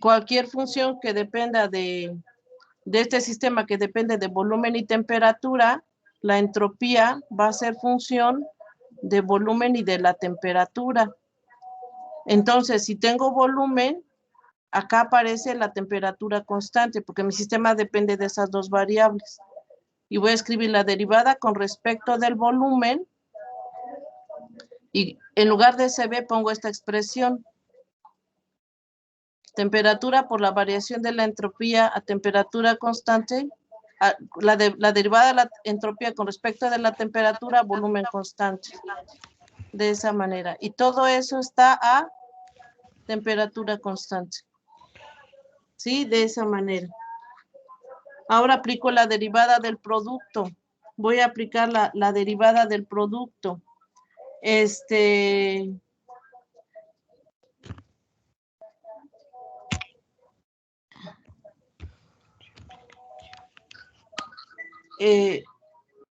cualquier función que dependa de este sistema que depende de volumen y temperatura, la entropía va a ser función de volumen y de la temperatura. Entonces, si tengo volumen, acá aparece la temperatura constante, porque mi sistema depende de esas dos variables. Y voy a escribir la derivada con respecto del volumen, y en lugar de CB pongo esta expresión. Temperatura por la variación de la entropía a temperatura constante, la derivada de la entropía con respecto de la temperatura, volumen constante. De esa manera. Y todo eso está a temperatura constante. ¿Sí? De esa manera. Ahora aplico la derivada del producto. Voy a aplicar la derivada del producto.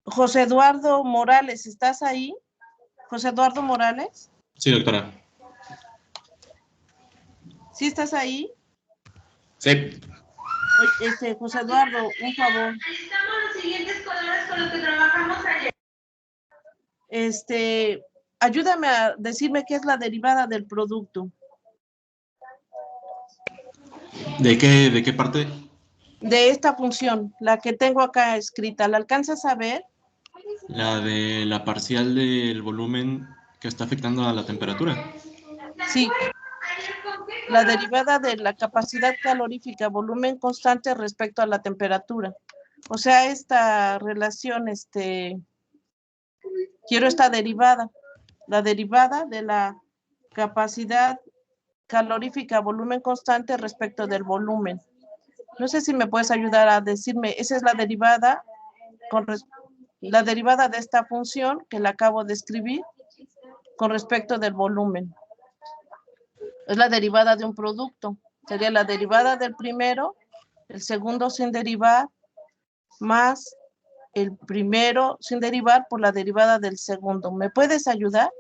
José Eduardo Morales, ¿estás ahí? José Eduardo Morales. Sí, doctora. ¿Sí estás ahí? Sí. José Eduardo, un favor. Necesitamos los siguientes colores con los que trabajamos ayer. Ayúdame a decirme qué es la derivada del producto. ¿De qué parte? De esta función, la que tengo acá escrita. ¿La alcanzas a ver? La de la parcial del volumen que está afectando a la temperatura. Sí. La derivada de la capacidad calorífica, volumen constante respecto a la temperatura. O sea, esta relación, quiero esta derivada. La derivada de la capacidad calorífica, volumen constante respecto del volumen. No sé si me puedes ayudar a decirme, esa es la derivada, la derivada de esta función que la acabo de escribir con respecto del volumen. Es la derivada de un producto. Sería la derivada del primero, el segundo sin derivar, más el primero sin derivar por la derivada del segundo. ¿Me puedes ayudar?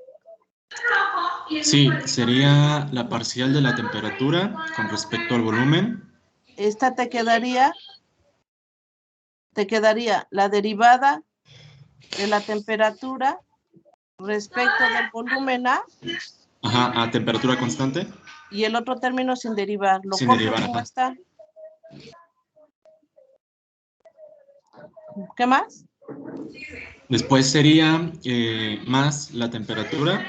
Sí, sería la parcial de la temperatura con respecto al volumen. Esta te quedaría la derivada de la temperatura respecto del volumen A. Ajá, a temperatura constante. Y el otro término sin derivar. Lo sin corto derivar, como ajá. está. ¿Qué más? Después sería más la temperatura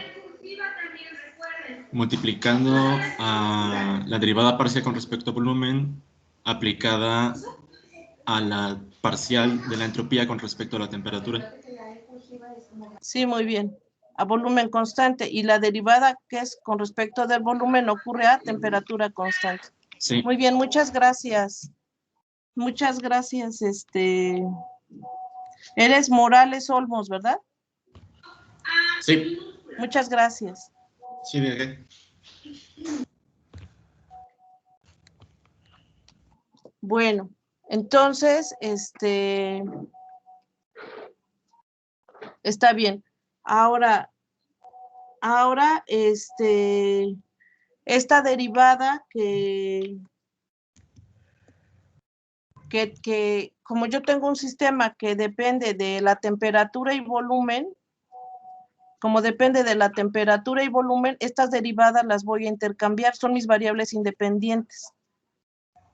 multiplicando a la derivada parcial con respecto al volumen aplicada a la parcial de la entropía con respecto a la temperatura. Sí, muy bien. A volumen constante. Y la derivada que es con respecto del volumen ocurre a temperatura constante. Sí. Muy bien, muchas gracias. Muchas gracias. Eres Morales Olmos, ¿verdad? Sí. Muchas gracias. Sí, ¿de qué? Bueno, entonces, está bien. Ahora, esta derivada que como yo tengo un sistema que depende de la temperatura y volumen, como depende de la temperatura y volumen, estas derivadas las voy a intercambiar, son mis variables independientes.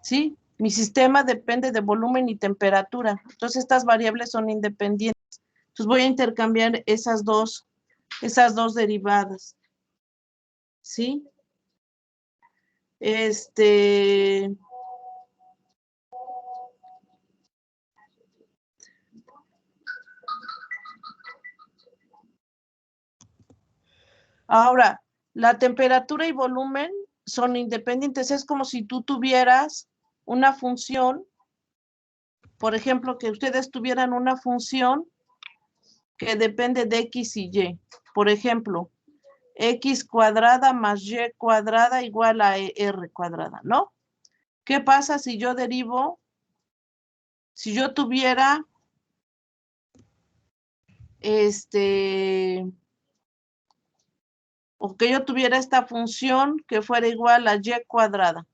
¿Sí? Mi sistema depende de volumen y temperatura, entonces estas variables son independientes. Entonces voy a intercambiar esas dos derivadas. ¿Sí? Ahora, la temperatura y volumen son independientes. Es como si tú tuvieras una función, por ejemplo, que ustedes tuvieran una función que depende de X y Y. Por ejemplo, X cuadrada más Y cuadrada igual a R cuadrada, ¿no? ¿Qué pasa si yo derivo, si yo tuviera o que yo tuviera esta función que fuera igual a Y cuadrada?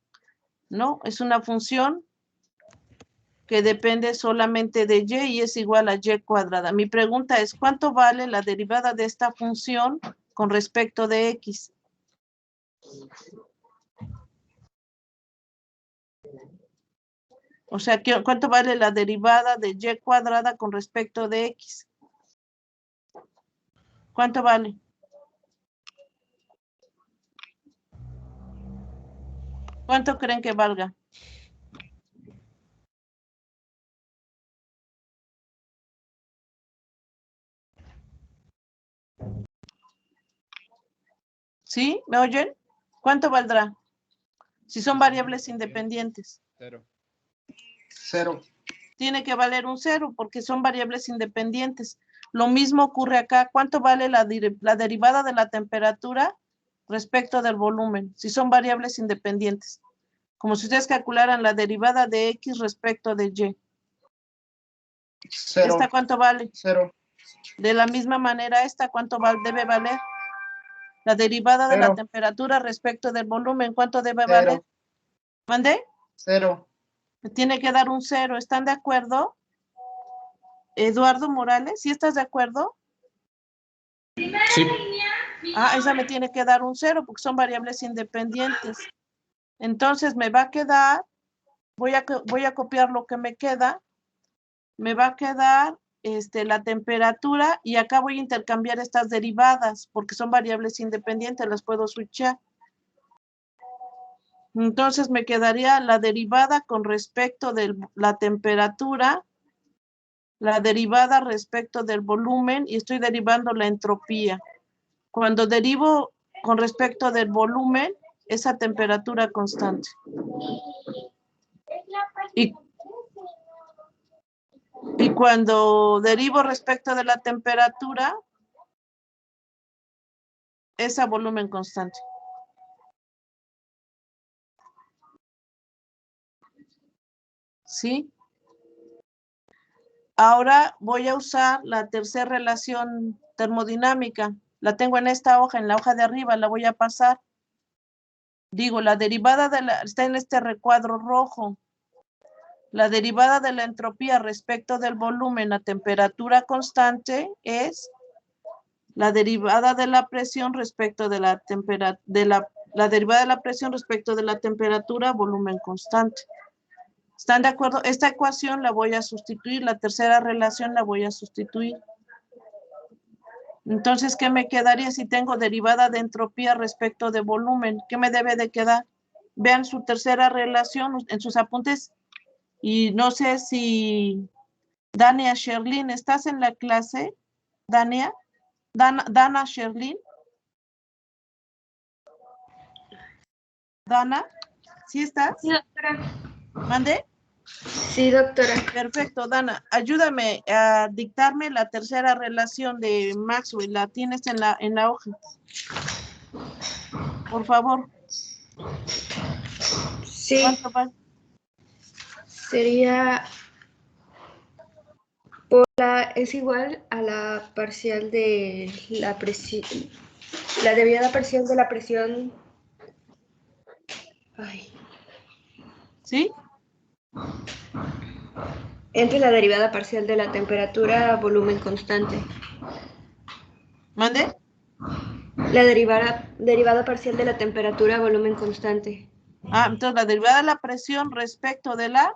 No, es una función que depende solamente de y y es igual a y cuadrada. Mi pregunta es, ¿cuánto vale la derivada de esta función con respecto de x? O sea, ¿cuánto vale la derivada de y cuadrada con respecto de x? ¿Cuánto vale? ¿Cuánto creen que valga? ¿Sí? ¿Me oyen? ¿Cuánto valdrá? Si son variables independientes. 0. Tiene que valer un 0 porque son variables independientes. Lo mismo ocurre acá. ¿Cuánto vale la derivada de la temperatura respecto del volumen? Si son variables independientes. Como si ustedes calcularan la derivada de x respecto de y. 0. ¿Esta cuánto vale? 0. De la misma manera, ¿esta cuánto debe valer? La derivada de la Cero. temperatura respecto del volumen, ¿cuánto debe 0. valer? ¿Mandé? 0. Me tiene que dar un 0. ¿Están de acuerdo? Eduardo Morales, ¿sí estás de acuerdo? Sí. Ah, esa me tiene que dar un 0 porque son variables independientes. Entonces me va a quedar, voy a copiar lo que me queda. Me va a quedar la temperatura y acá voy a intercambiar estas derivadas porque son variables independientes, las puedo switchar. Entonces me quedaría la derivada con respecto de la temperatura, la derivada respecto del volumen y estoy derivando la entropía. Cuando derivo con respecto del volumen, esa temperatura constante. Y cuando derivo respecto de la temperatura, esa volumen constante. ¿Sí? Ahora voy a usar la tercera relación termodinámica. La tengo en esta hoja, en la hoja de arriba, la voy a pasar. Digo, la derivada está en este recuadro rojo. La derivada de la entropía respecto del volumen a temperatura constante es la derivada de la presión respecto de la temperatura, la derivada de la presión respecto de la temperatura, volumen constante. ¿Están de acuerdo? Esta ecuación la voy a sustituir, la tercera relación la voy a sustituir. Entonces, ¿qué me quedaría si tengo derivada de entropía respecto de volumen? ¿Qué me debe de quedar? Vean su tercera relación en sus apuntes. Y no sé si Dania Sherlin, ¿estás en la clase? Dania, Dana Sherlin. Dana, ¿sí estás? Sí, doctora. ¿Mande? Sí, doctora. Perfecto, Dana. Ayúdame a dictarme la tercera relación de Maxwell. La tienes en la hoja. Por favor. Sí, ¿Cuánto vale? sería es igual a la parcial de la presión, la derivada parcial de la presión. Ay. ¿Sí? Entre la derivada parcial de la temperatura a volumen constante. ¿Mande? La derivada parcial de la temperatura a volumen constante. Ah, entonces la derivada de la presión respecto de la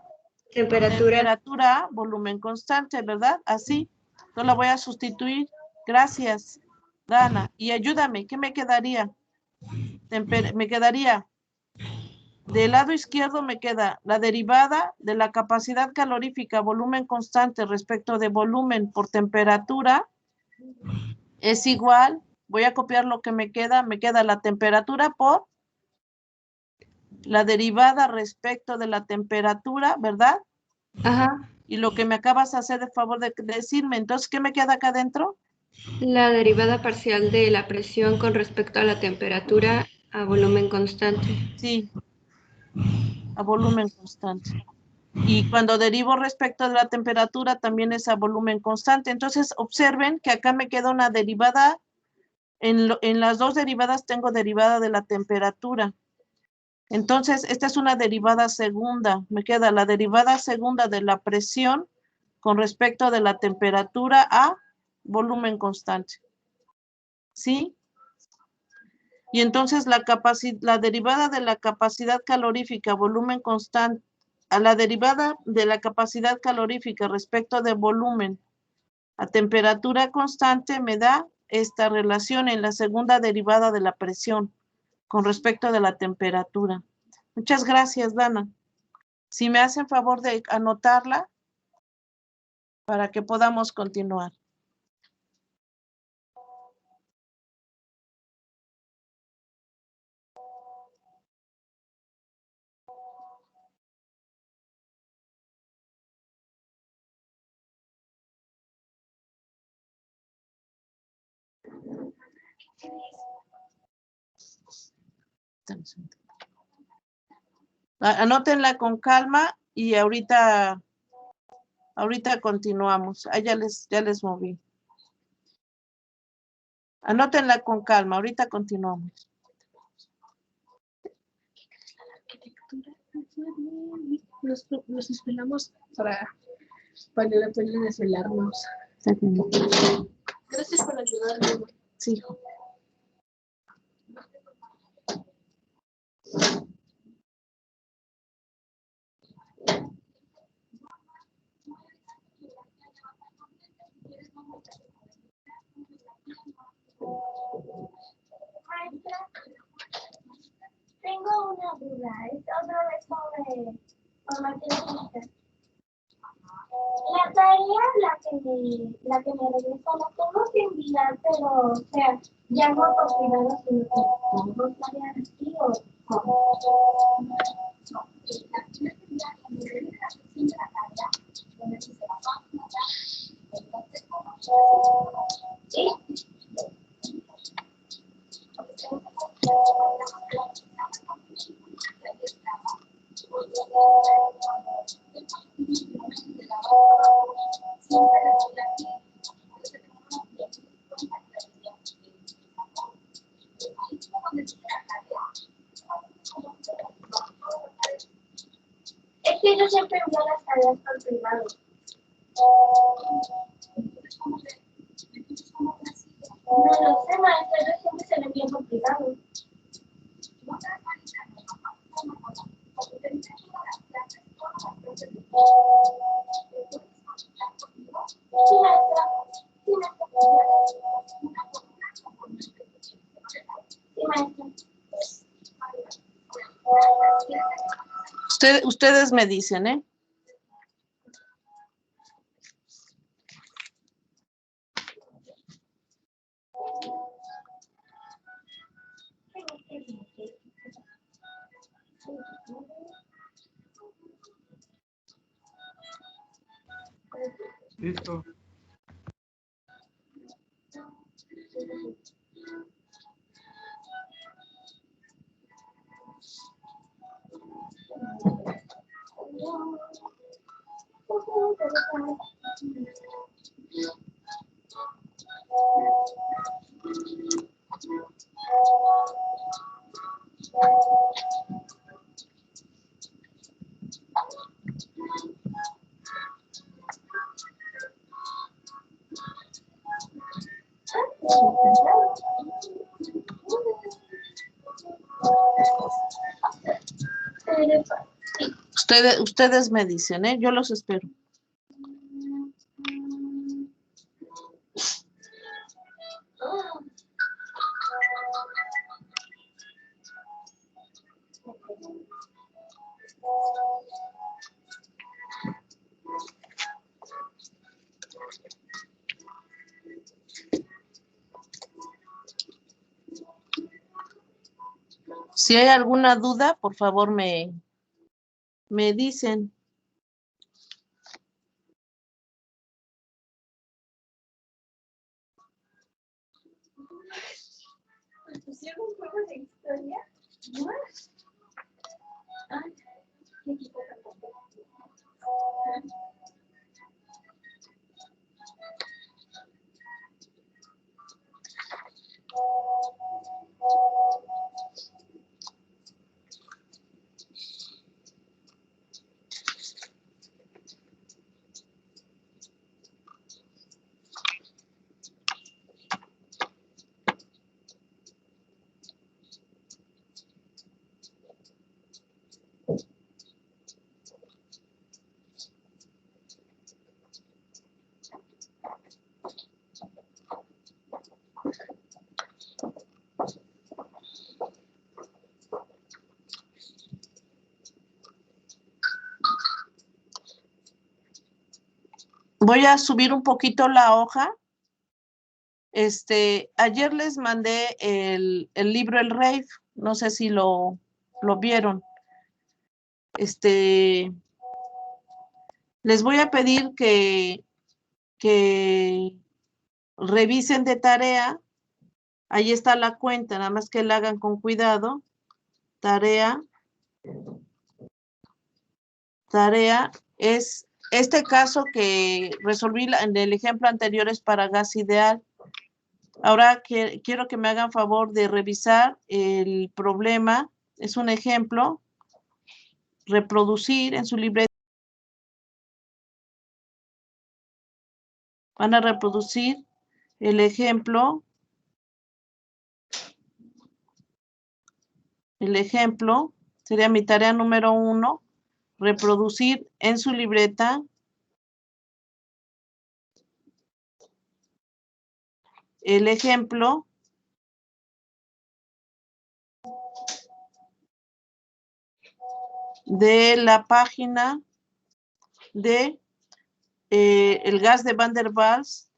temperatura, volumen constante, ¿verdad? Así. Entonces la voy a sustituir. Gracias, Dana. Y ayúdame, ¿qué me quedaría? Me quedaría, del lado izquierdo me queda la derivada de la capacidad calorífica, volumen constante respecto de volumen por temperatura, es igual, voy a copiar lo que me queda la temperatura por la derivada respecto de la temperatura, ¿verdad? Ajá. Y lo que me acabas de hacer de favor de decirme, entonces, ¿qué me queda acá adentro? La derivada parcial de la presión con respecto a la temperatura a volumen constante. Sí, a volumen constante. Y cuando derivo respecto de la temperatura, también es a volumen constante. Entonces, observen que acá me queda una derivada, en las dos derivadas tengo derivada de la temperatura. Entonces, esta es una derivada segunda. Me queda la derivada segunda de la presión con respecto de la temperatura a volumen constante. ¿Sí? Y entonces la derivada de la capacidad calorífica, volumen constante, a la derivada de la capacidad calorífica respecto de volumen a temperatura constante me da esta relación en la segunda derivada de la presión con respecto de la temperatura. Muchas gracias, Dana. Si me hacen favor de anotarla para que podamos continuar. Anótenla con calma y ahorita continuamos. Ah, ya les moví. Anótenla con calma, ahorita continuamos. Nos esperamos para la pena desvelarnos. Gracias por ayudarme. Sí, hijo. Maestra, tengo una duda. Es otra vez sobre matemáticas. La tarea, la que me regresa, la tengo que enviar, pero, o sea, ya no por privado, sino que pongo tarea aquí o cómo. ¿Sí? Es que yo siempre envío las tareas por privado. No lo sé, maestra, yo siempre se lo envío por privado. Sí, maestra. Sí, maestra. Ustedes me dicen, ¿eh? Listo. Ustedes me dicen, ¿eh? Yo los espero. Si hay alguna duda, por favor me dicen. ¿Pusieron un juego de historia? ¿No? Ay, qué equipo tan completo. Voy a subir un poquito la hoja. Ayer les mandé el libro El Rave, no sé si lo vieron. Les voy a pedir que revisen de tarea. Ahí está la cuenta, nada más que la hagan con cuidado. Tarea es este caso que resolví en el ejemplo anterior, es para gas ideal. Ahora quiero que me hagan favor de revisar el problema. Es un ejemplo. Reproducir en su libreta. Van a reproducir el ejemplo. El ejemplo sería mi tarea número 1. Reproducir en su libreta el ejemplo de la página de el gas de Van der Waals.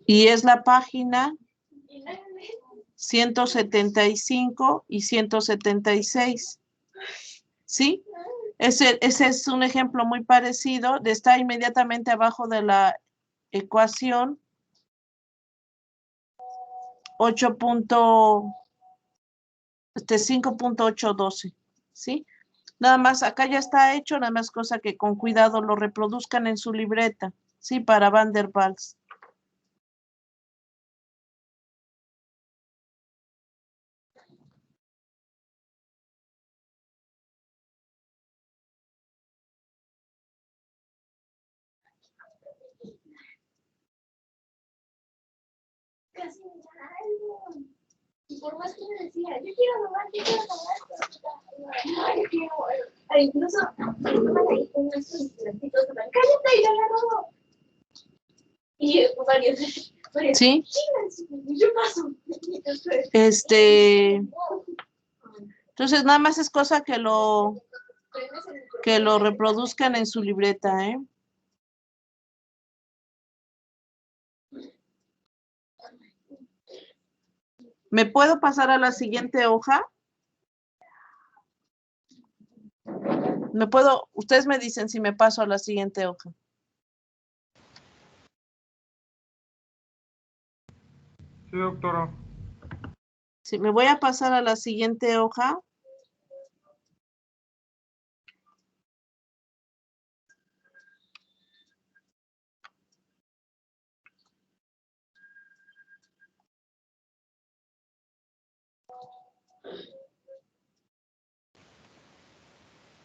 Y es la página 175 y 176. ¿Sí? Ese es un ejemplo muy parecido. Está inmediatamente abajo de la ecuación 5.812. ¿Sí? Nada más, acá ya está hecho, nada más cosa que con cuidado lo reproduzcan en su libreta. Sí, para Van der Waals. Casi me salgo. Y por más que me decía, yo quiero tomar, no, yo quiero, incluso estaban ahí con nuestros plantitos, cállate y ya no. Y varios, ¿Sí? yo paso. Entonces nada más es cosa que lo reproduzcan en su libreta, ¿eh? ¿Me puedo pasar a la siguiente hoja? Ustedes me dicen si me paso a la siguiente hoja. Sí, doctora. Sí, me voy a pasar a la siguiente hoja.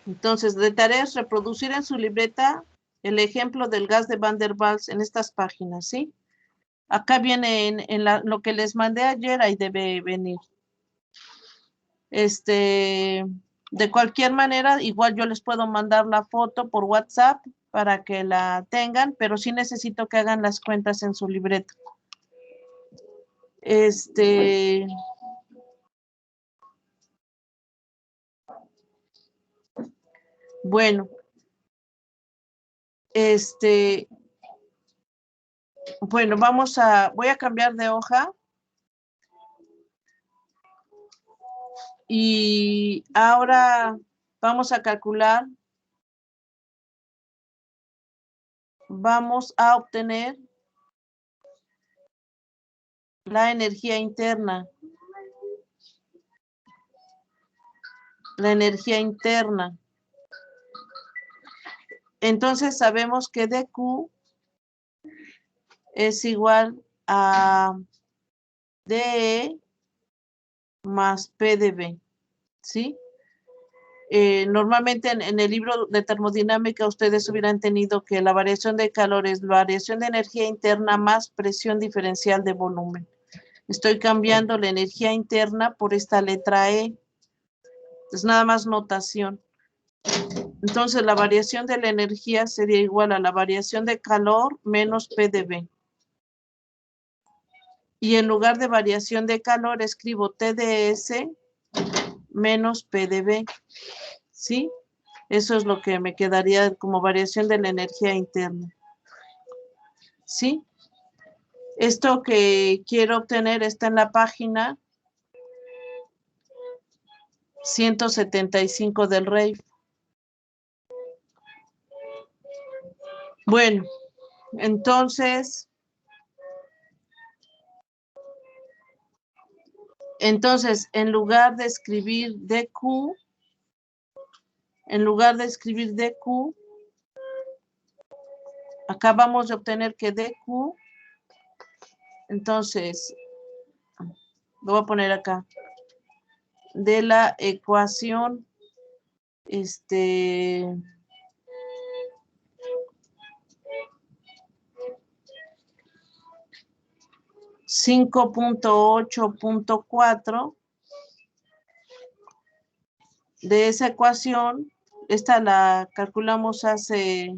Entonces, de tareas, reproducir en su libreta el ejemplo del gas de Van der Waals en estas páginas, ¿sí? Acá viene en lo que les mandé ayer, ahí debe venir. De cualquier manera, igual yo les puedo mandar la foto por WhatsApp para que la tengan, pero sí necesito que hagan las cuentas en su libreta. Bueno, bueno, voy a cambiar de hoja. Y ahora vamos a calcular, vamos a obtener la energía interna. La energía interna. Entonces sabemos que dQ es igual a DE más PdV, ¿sí? Normalmente en el libro de termodinámica ustedes hubieran tenido que la variación de calor es variación de energía interna más presión diferencial de volumen. Estoy cambiando la energía interna por esta letra E. Es nada más notación. Entonces la variación de la energía sería igual a la variación de calor menos P de V. Y en lugar de variación de calor escribo T de S menos P de V. ¿Sí? Eso es lo que me quedaría como variación de la energía interna. ¿Sí? Esto que quiero obtener está en la página 175 del REIF. Bueno, entonces, en lugar de escribir DQ, acabamos de obtener que DQ, entonces, lo voy a poner acá, de la ecuación, 5.8.4 de esa ecuación, esta la calculamos hace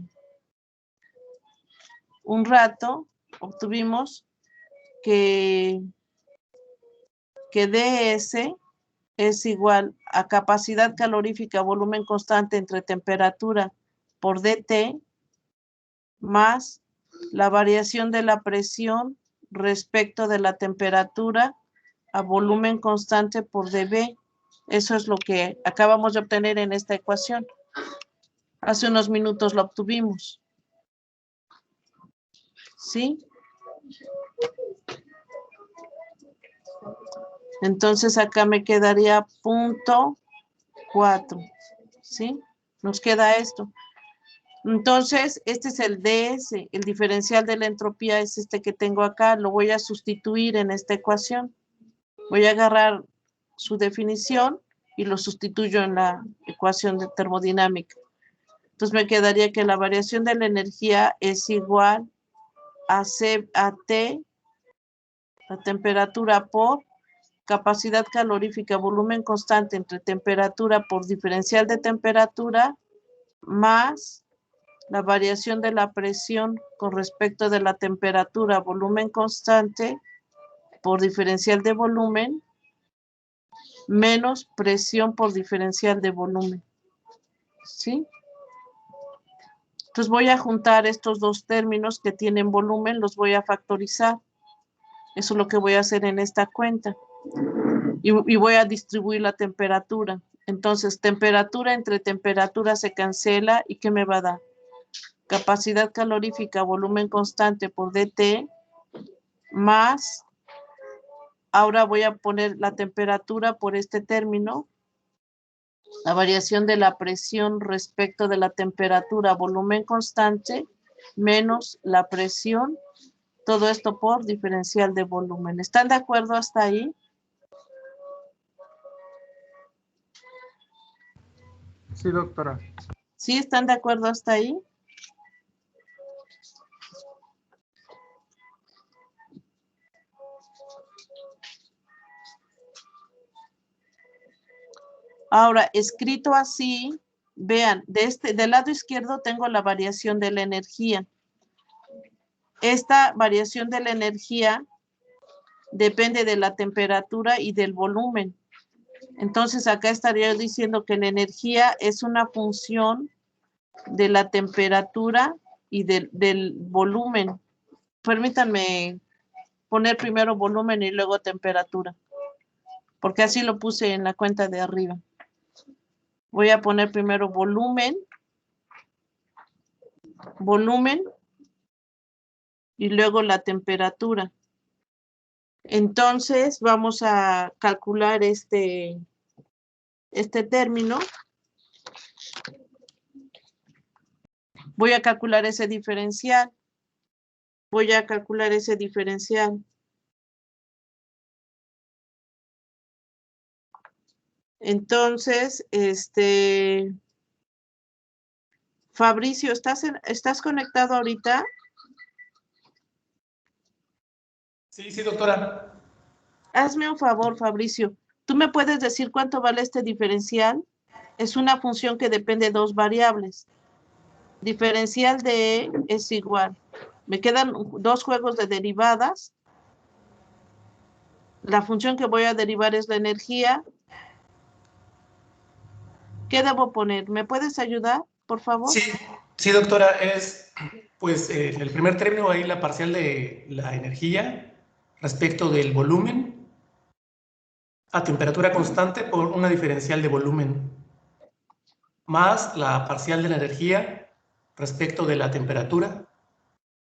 un rato, obtuvimos que DS es igual a capacidad calorífica volumen constante entre temperatura por DT más la variación de la presión respecto de la temperatura a volumen constante por dB. Eso es lo que acabamos de obtener en esta ecuación. Hace unos minutos lo obtuvimos. ¿Sí? Entonces acá me quedaría 0.4. ¿Sí? Nos queda esto. Entonces, este es el DS, el diferencial de la entropía es este que tengo acá, lo voy a sustituir en esta ecuación. Voy a agarrar su definición y lo sustituyo en la ecuación de termodinámica. Entonces me quedaría que la variación de la energía es igual a T, la temperatura por capacidad calorífica, volumen constante entre temperatura por diferencial de temperatura, más la variación de la presión con respecto de la temperatura, volumen constante por diferencial de volumen, menos presión por diferencial de volumen. ¿Sí? Entonces voy a juntar estos dos términos que tienen volumen, los voy a factorizar. Eso es lo que voy a hacer en esta cuenta. Y voy a distribuir la temperatura. Entonces, temperatura entre temperatura se cancela. ¿Y qué me va a dar? Capacidad calorífica, volumen constante por DT, más, ahora voy a poner la temperatura por este término, la variación de la presión respecto de la temperatura, volumen constante, menos la presión, todo esto por diferencial de volumen. ¿Están de acuerdo hasta ahí? Sí, doctora. ¿Sí están de acuerdo hasta ahí? Ahora, escrito así, vean, del lado izquierdo tengo la variación de la energía. Esta variación de la energía depende de la temperatura y del volumen. Entonces, acá estaría diciendo que la energía es una función de la temperatura y del volumen. Permítanme poner primero volumen y luego temperatura, porque así lo puse en la cuenta de arriba. Voy a poner primero volumen, y luego la temperatura. Entonces, vamos a calcular este término. Voy a calcular ese diferencial. Entonces, Fabricio, ¿estás conectado ahorita? Sí, doctora. Hazme un favor, Fabricio. ¿Tú me puedes decir cuánto vale este diferencial? Es una función que depende de dos variables. Diferencial de E es igual. Me quedan dos juegos de derivadas. La función que voy a derivar es la energía. ¿Qué debo poner? ¿Me puedes ayudar, por favor? Sí, doctora. Es, pues, el primer término ahí, la parcial de la energía respecto del volumen a temperatura constante por una diferencial de volumen, más la parcial de la energía respecto de la temperatura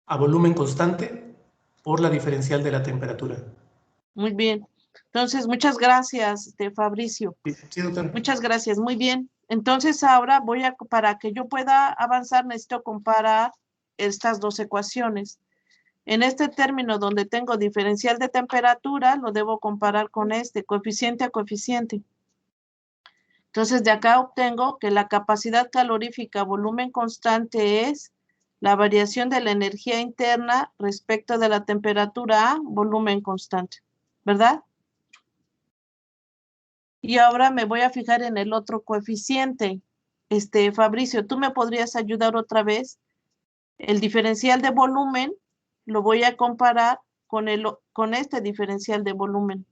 a volumen constante por la diferencial de la temperatura. Muy bien. Entonces, muchas gracias, Fabricio. Sí, doctora. Muchas gracias, muy bien. Entonces, ahora para que yo pueda avanzar, necesito comparar estas dos ecuaciones. En este término donde tengo diferencial de temperatura, lo debo comparar con este, coeficiente a coeficiente. Entonces, de acá obtengo que la capacidad calorífica volumen constante es la variación de la energía interna respecto de la temperatura a volumen constante, ¿verdad? Y ahora me voy a fijar en el otro coeficiente. Fabricio, ¿tú me podrías ayudar otra vez? El diferencial de volumen lo voy a comparar con este diferencial de volumen.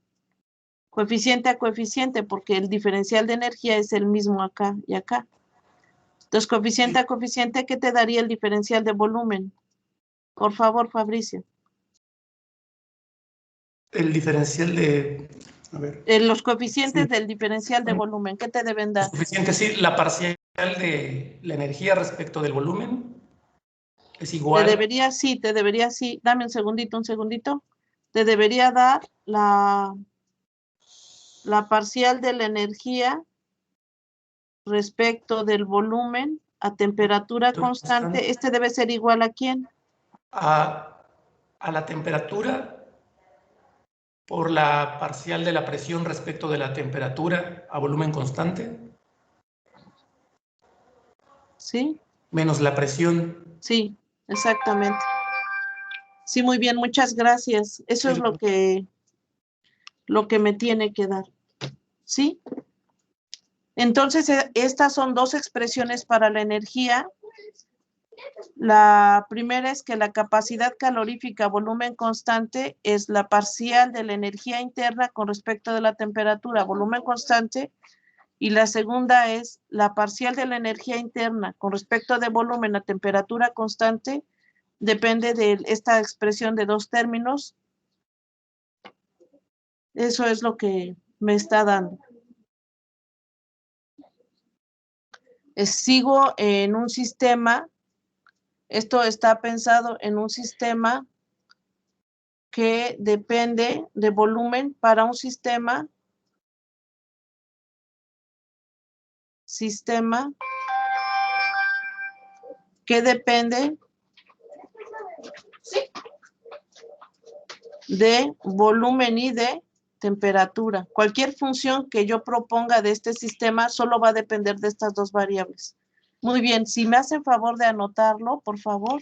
Coeficiente a coeficiente, porque el diferencial de energía es el mismo acá y acá. Entonces, coeficiente a coeficiente, ¿qué te daría el diferencial de volumen? Por favor, Fabricio. El diferencial de... A ver. Los coeficientes del diferencial de volumen, ¿qué te deben dar? Los coeficientes, sí, la parcial de la energía respecto del volumen es igual. Te debería, sí. Dame un segundito. Te debería dar la parcial de la energía respecto del volumen a temperatura constante. Este debe ser igual a ¿quién? A la temperatura por la parcial de la presión respecto de la temperatura a volumen constante. ¿Sí? Menos la presión. Sí, exactamente. Sí, muy bien, muchas gracias. Eso es lo que me tiene que dar. ¿Sí? Entonces, estas son dos expresiones para la energía. La primera es que la capacidad calorífica volumen constante es la parcial de la energía interna con respecto de la temperatura volumen constante, y la segunda es la parcial de la energía interna con respecto de volumen a temperatura constante, depende de esta expresión de dos términos. Eso es lo que me está dando. Sigo en un sistema. Esto está pensado en un sistema que depende de volumen para un sistema que depende de volumen y de temperatura. Cualquier función que yo proponga de este sistema solo va a depender de estas dos variables. Muy bien, si me hacen favor de anotarlo, por favor.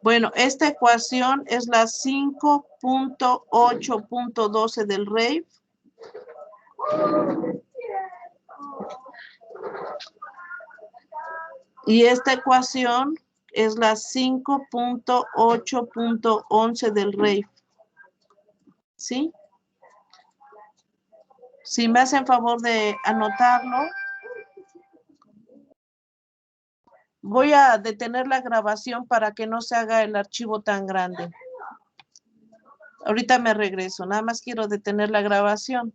Bueno, esta ecuación es la 5.8.12 del RAVE. Y esta ecuación es la 5.8.11 del RAVE. ¿Sí? Si me hacen favor de anotarlo. Voy a detener la grabación para que no se haga el archivo tan grande. Ahorita me regreso, nada más quiero detener la grabación.